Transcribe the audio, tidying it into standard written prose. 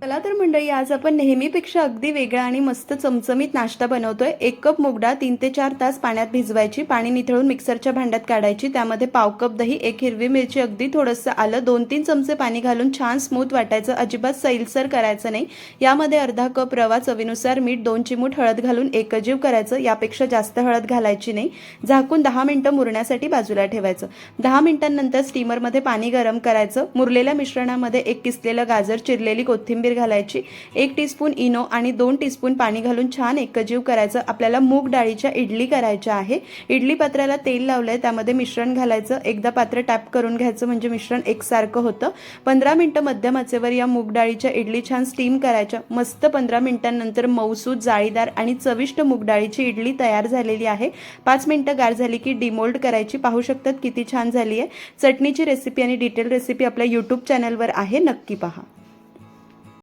चला तर मंडळी, आज आपण नेहमीपेक्षा अगदी वेगळा आणि मस्त चमचमीत नाश्ता बनवतोय। 1 कप मूग डाळ 3 ते 4 तास पाण्यात भिजवायची, पाणी निथळून मिक्सरच्या भांड्यात काढायची, त्यामध्ये पाव कप दही, 1 हिरवी मिरची, अगदी थोडंसं आलं, 2-3 चमचे पाणी घालून छान स्मूथ वाटायचं, अजिबात सैलसर करायचं नाही। यामध्ये अर्धा कप रवा, चवीनुसार मीठ, 2 चिमूट हळद घालून एकजीव करायचं, यापेक्षा जास्त हळद घालायची नाही। झाकून 10 मिनिटं मुरण्यासाठी बाजूला ठेवायचं। 10 मिनिटांनंतर स्टीमरमध्ये पाणी गरम करायचं। मुरलेल्या मिश्रणामध्ये 1 किसलेलं गाजर, चिरलेली कोथिंबीर घालायची, 1 टीस्पून इनो आणि 2 टीस्पून पाणी घालून छान एकजीव करायचं। आपल्याला मूग डाळीच्या इडली करायच्या आहे। इडली पात्राला तेल लावलंय, त्यामध्ये मिश्रण घालायचं, एकदा पात्र टॅप करून घ्यायचं म्हणजे मिश्रण एकसारखं होतं। 15 मिनिटं मध्यम आचेवर या मूग डाळीच्या इडली छान स्टीम करायच्या। मस्त 15 मिनिटांनंतर मऊसूद, जाळीदार आणि चविष्ट मूग डाळीची इडली तयार झालेली आहे। 5 मिनिटं गार झाली की डिमोल्ड करायची। पाहू शकतात किती छान झाली आहे। चटणीची रेसिपी आणि डिटेल रेसिपी आपल्या YouTube चॅनलवर आहे, नक्की पहा।